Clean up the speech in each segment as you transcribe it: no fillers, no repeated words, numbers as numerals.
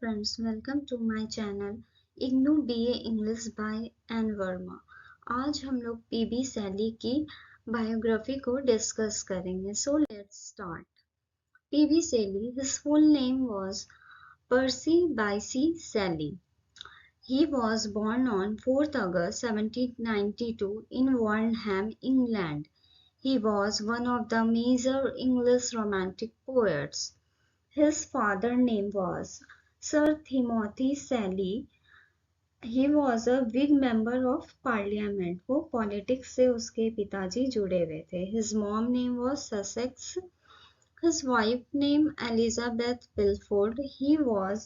friends, welcome to my channel IGNOU BA English by N Verma. आज हम लोग पीबी सैली की बायोग्राफी को डिस्कस करेंगे। So let's start. P B Shelley, his full name was Percy Bysshe Shelley. He was born on 4th August 1792 in Warnham, England. He was one of the major English romantic poets. His father's name was Sir Timothy Sally. He was a big member of parliament. वो politics से उसके पिताजी जुड़े हुए थे. His mom name was Sussex. His wife name Elizabeth Pilford. He was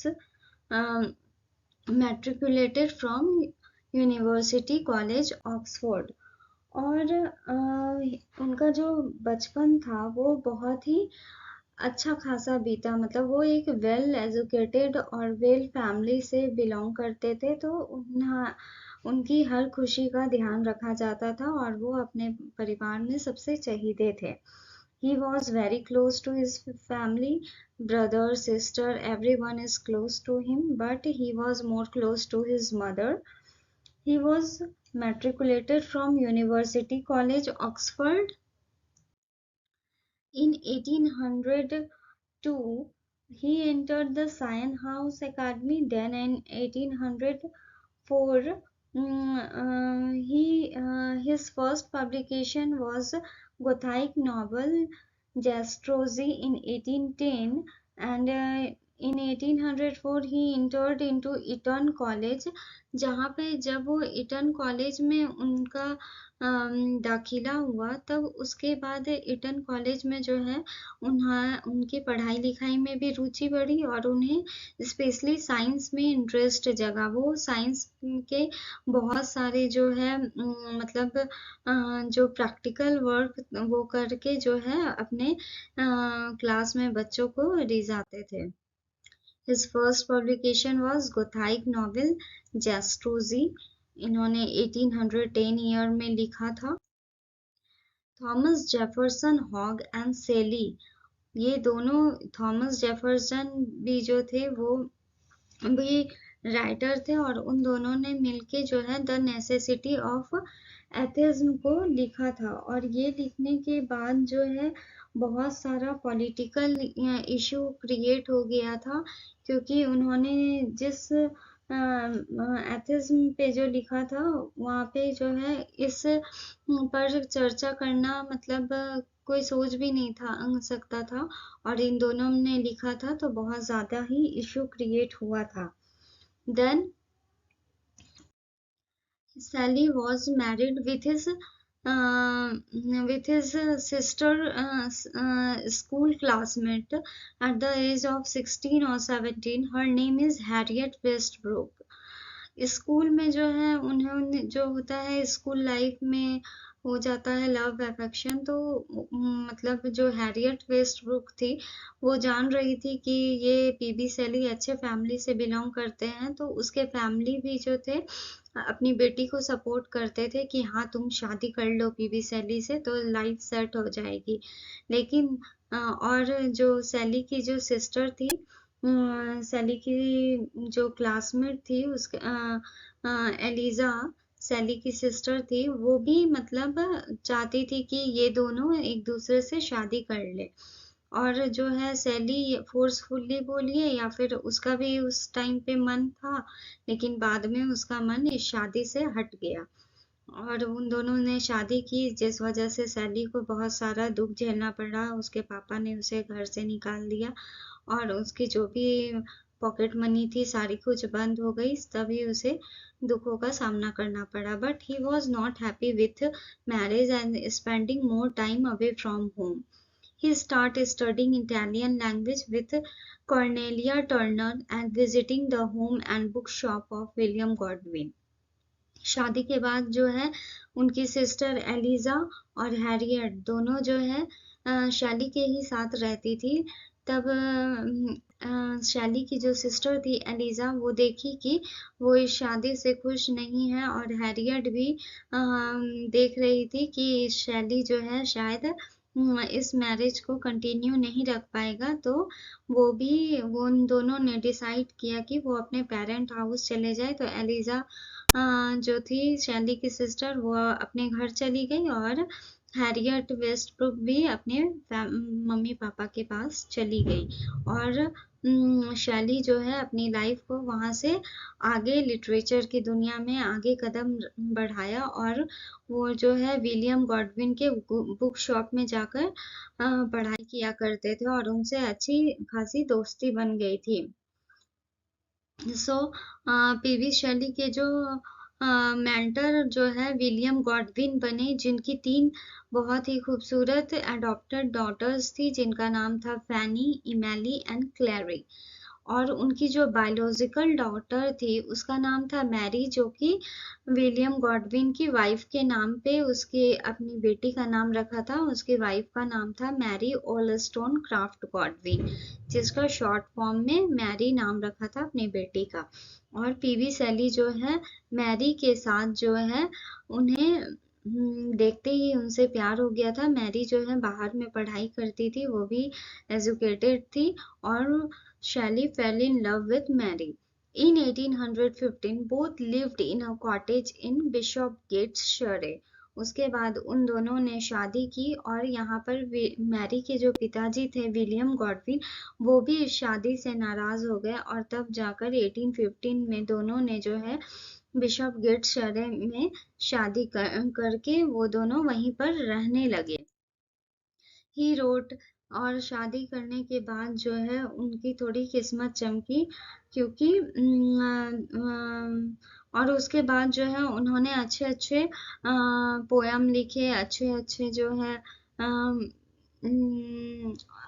matriculated from University College, Oxford. और उनका जो बचपन था वो बहुत ही अच्छा खासा बीता। मतलब वो एक वेल एजुकेटेड और वेल फैमिली से बिलोंग करते थे, तो उनकी हर खुशी का ध्यान रखा जाता था और वो अपने परिवार में सबसे चहीते थे। He was very close to his family, brother, sister, everyone is close to him, but he was more close to his mother. He was matriculated from University College, Oxford. In 1802, he entered the Sion House Academy. Then in 1804, his first publication was Gothic novel Zastrozzi in 1810, and in 1804 he entered into Eton College, जहाँ पे जब वो eaten college में उनका दाखिला हुआ, तब उसके बाद ईटन कॉलेज में जो है उनकी पढ़ाई लिखाई में भी रुचि बढ़ी और उन्हें स्पेशली साइंस में इंटरेस्ट जगा। वो साइंस के बहुत सारे जो है मतलब जो प्रैक्टिकल वर्क वो करके जो है अपने क्लास में बच्चों को रिझाते थे। His first publication was Gothic novel Zastrozzi. इन्होंने 1810 ईयर में लिखा था। थॉमस जेफरसन हॉग एंड सेली, ये दोनों, थॉमस जेफरसन भी जो थे वो भी राइटर थे और उन दोनों ने मिलके जो है द नेसेसिटी ऑफ एथिज्म को लिखा था। और ये लिखने के बाद जो है बहुत सारा पॉलिटिकल इशू क्रिएट हो गया था, क्योंकि उन्होंने जिस एथिज्म पे जो लिखा था वहाँ पे जो है इस पर चर्चा करना मतलब कोई सोच भी नहीं था सकता था, और इन दोनों ने लिखा था तो बहुत ज़्यादा ही इशू क्रिएट हुआ था। Then Sally was married with his sister school classmate at the age of 16 or 17. Her name is Harriet Westbrook. School में जो है उन्हें जो होता है स्कूल लाइफ में हो जाता है लव अफेक्शन, तो मतलब जो हैरियट वेस्टब्रुक थी वो जान रही थी कि ये पीबी सैली अच्छे फैमिली से बिलोंग करते हैं, तो उसके फैमिली भी जो थे अपनी बेटी को सपोर्ट करते थे कि हाँ तुम शादी कर लो पीबी सैली से तो लाइफ सेट हो जाएगी। लेकिन और जो सैली की जो सिस्टर थी, सैली की जो क्लासमेट थी उसके एलिजा, सैली की सिस्टर थी, वो भी मतलब चाहती थी कि ये दोनों एक दूसरे से शादी कर ले। और जो है सैली फोर्सफुली बोलिए या फिर उसका भी उस टाइम पे मन था, लेकिन बाद में उसका मन इस शादी से हट गया और उन दोनों ने शादी की, जिस वजह से सैली को बहुत सारा दुख झेलना पड़ा। उसके पापा ने उसे घर से निकाल दिया और उसकी जो भी पॉकेट मनी थी सारी कुछ बंद हो गई, तभी उसे दुखों का सामना करना पड़ा। But he was not happy with marriage and spending more time away from home. He started studying Italian language with Cornelia Turner and visiting the home and bookshop of William Godwin. शादी के बाद जो है उनकी sister Elijah और Harriet दोनों जो है शैली के ही साथ रहती थी। तब शैली की जो सिस्टर थी एलिजा, वो देखी कि वो इस शादी से खुश नहीं है और हैरियट भी देख रही थी कि शैली जो है शायद इस मैरिज को कंटिन्यू नहीं रख पाएगा, तो वो उन दोनों ने डिसाइड किया कि वो अपने पेरेंट हाउस चले जाए। तो एलिजा जो थी शैली की सिस्टर, वो अपने घर चली गई और हैरियट वेस्टब्रुक भी अपने मम्मी पापा के पास चली गई। और शैली जो है अपनी लाइफ को वहां से आगे लिटरेचर की दुनिया में आगे कदम बढ़ाया, और वो जो है विलियम गॉडविन के बुक शॉप में जाकर पढ़ाई किया करते थे और उनसे अच्छी खासी दोस्ती बन गई थी। सो पीवी शैली के जो मेंटर जो है विलियम गॉडविन बने, जिनकी 3 बहुत ही खूबसूरत एडॉप्टेड डॉटर्स थी, जिनका नाम था फैनी, इमेली एंड क्लैरी। और उनकी जो बायोलॉजिकल डॉटर थी उसका नाम था मैरी, जो कि विलियम गॉडविन की वाइफ के नाम पे उसके अपनी बेटी का नाम रखा था। उसकी वाइफ का नाम था मैरी ओलस्टोन क्राफ्ट गॉडविन, जिसका शॉर्ट फॉर्म में मैरी नाम रखा था अपनी बेटी का। और पीवी सैली जो है मैरी के साथ जो है उन्हें देखते ही उनसे प्यार हो गया था। मैरी जो है बाहर में पढ़ाई करती थी, वो भी एजुकेटेड थी, और Shelley fell in love with Mary. In 1815, both lived in a cottage in Bishopsgate, Surrey. उसके बाद उन दोनों ने शादी की, और यहाँ पर मैरी के जो पिताजी थे विलियम गॉडविन, वो भी इस शादी से नाराज हो गए, और तब जाकर 1815 में दोनों ने जो है बिशपगेट शरे में शादी करके वो दोनों वहीं पर रहने लगे। He wrote. और शादी करने के बाद जो है उनकी थोड़ी किस्मत चमकी, क्योंकि और उसके बाद जो है उन्होंने अच्छे अच्छे पोयम लिखे, अच्छे अच्छे जो है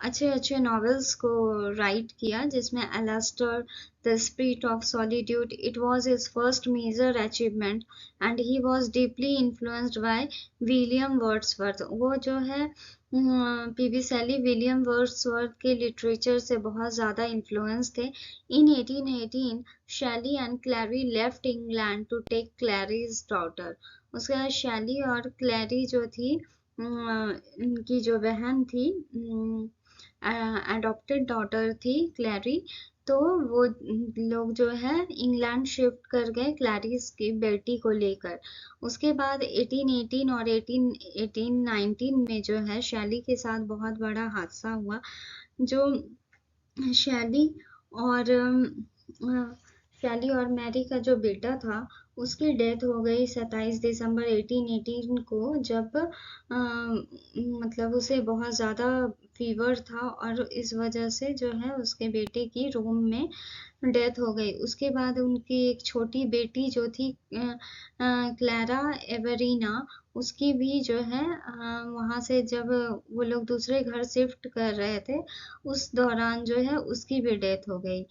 अच्छे अच्छे नॉवेल्स को राइट किया, जिसमें Alastor, the spirit of solitude, it was his first major achievement, and he was deeply influenced by William Wordsworth. वो जो है पीवी सैली विलियम वर्ड्सवर्थ के लिटरेचर से बहुत ज़्यादा इन्फ्लुएंस थे। In 1818 Shelley and Claire left England to take Claire's daughter. उसके बाद शैली और क्लैरी जो थी, इनकी जो बहन थी, एडॉप्टेड डॉटर थी क्लैरी, तो वो लोग जो है इंग्लैंड शिफ्ट कर गए क्लैरिस की बेटी को लेकर। उसके बाद 1818 और 1819 में जो है शैली के साथ बहुत बड़ा हादसा हुआ। जो शैली और शैली और मैरी का जो बेटा था उसकी डेथ हो गई 27 दिसंबर 1818 को, जब मतलब उसे बहुत ज़्यादा फीवर था, और इस वजह से जो है उसके बेटे की रोम में डेथ हो गई। उसके बाद उनकी एक छोटी बेटी जो थी क्लारा एवरीना, उसकी भी जो है वहाँ से जब वो लोग दूसरे घर शिफ्ट कर रहे थे उस दौरान जो है उसकी भी डेथ हो गई।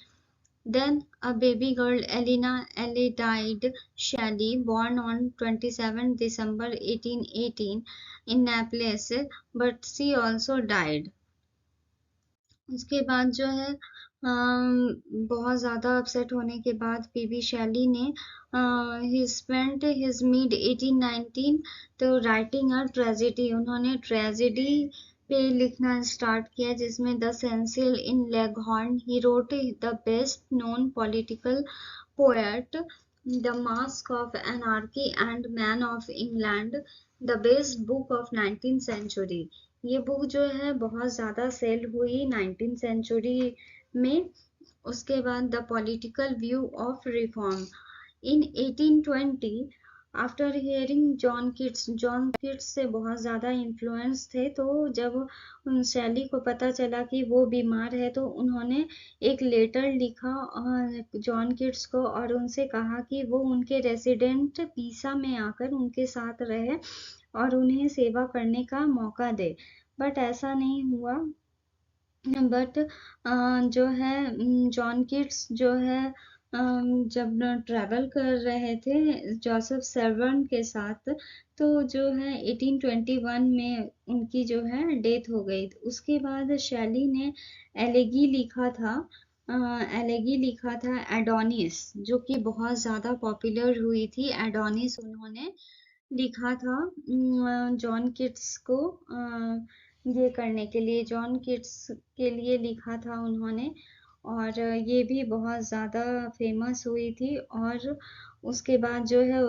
Then a baby girl, Ellie died. Shelley, born on 27 December 1818 in Naples, but she also died. उसके बाद जो है बहुत ज़्यादा अपसेट होने के बाद पीबी शैली ने ही spent his mid 1819 to writing a tragedy. उन्होंने ट्रेजेडी पे लिखना स्टार्ट किया, जिसमें the Cenci in Leghorn. He wrote the best known political poet, the mask of anarchy and men of England, the best book of 19th century. ये book जो है बहुत ज़्यादा सेल हुई 19th सेंचुरी में। उसके बाद the political view of reform in 1820। After hearing John Keats से बहुत ज़्यादा इन्फ्लुएंस थे, तो जब उन शैली को पता चला कि वो बीमार है, तो उन्होंने एक लेटर लिखा जॉन किट्स को, और उनसे कहा कि वो उनके रेसिडेंट पीसा में आकर उनके साथ रहे और उन्हें सेवा करने का मौका दे। बट ऐसा नहीं हुआ। बट जो है जॉन किट्स जो है जब ट्रैवल कर रहे थे जोसेफ सर्वन के साथ, तो जो है 1821 में उनकी जो है डेथ हो गई। उसके बाद शैली ने एलेगी लिखा था, एडोनिस, जो कि बहुत ज़्यादा पॉपुलर हुई थी। एडोनिस उन्होंने लिखा था जॉन किट्स को ये करने के लिए, जॉन किट्स के लिए लिखा था उन्होंने, और ये भी बहुत ज़्यादा फेमस हुई थी। और उसके बाद जो है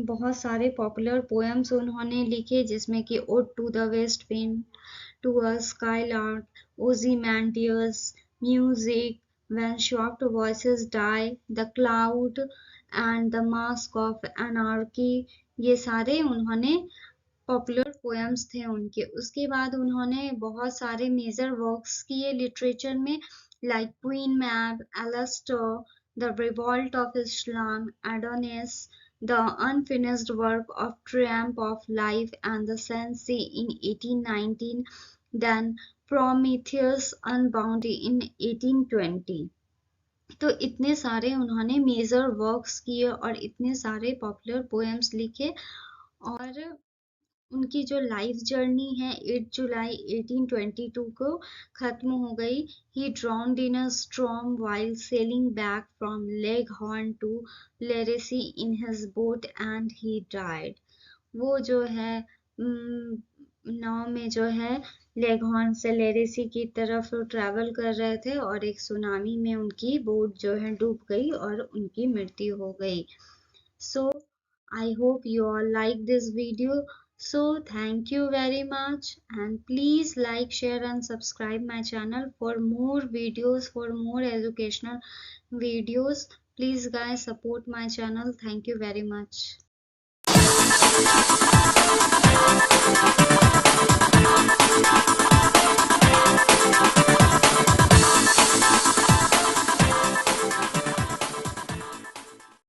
बहुत सारे पॉपुलर पोएम्स उन्होंने लिखे, जिसमें कि ode to the west wind, to a skylark, Ozymandias, music, when soft voices die, the cloud and the mask of anarchy, ये सारे उन्होंने पॉपुलर पोएम्स थे उनके। उसके बाद उन्होंने बहुत सारे मेजर वर्क्स किए लिटरेचर में, like Queen Mab, Alastor, the revolt of Islam, Adonais, the unfinished work of triumph of life and the Cenci in 1819, then Prometheus unbound in 1820। तो इतने सारे उन्होंने मेजर वर्क्स किए और इतने सारे पॉपुलर पोएम्स लिखे। और उनकी जो लाइफ जर्नी है 8 जुलाई 1822 को खत्म हो गई। He drowned in a storm while sailing back from Leghorn to Lerici in his boat and he died. वो जो है नाव में जो है लेगहॉर्न से लेरेसी की तरफ ट्रैवल कर रहे थे, और एक सुनामी में उनकी बोट जो है डूब गई और उनकी मृत्यु हो गई। So I hope you all like this video. So thank you very much, and please like, share and subscribe my channel for more videos, for more educational videos. Please guys support my channel. Thank you very much.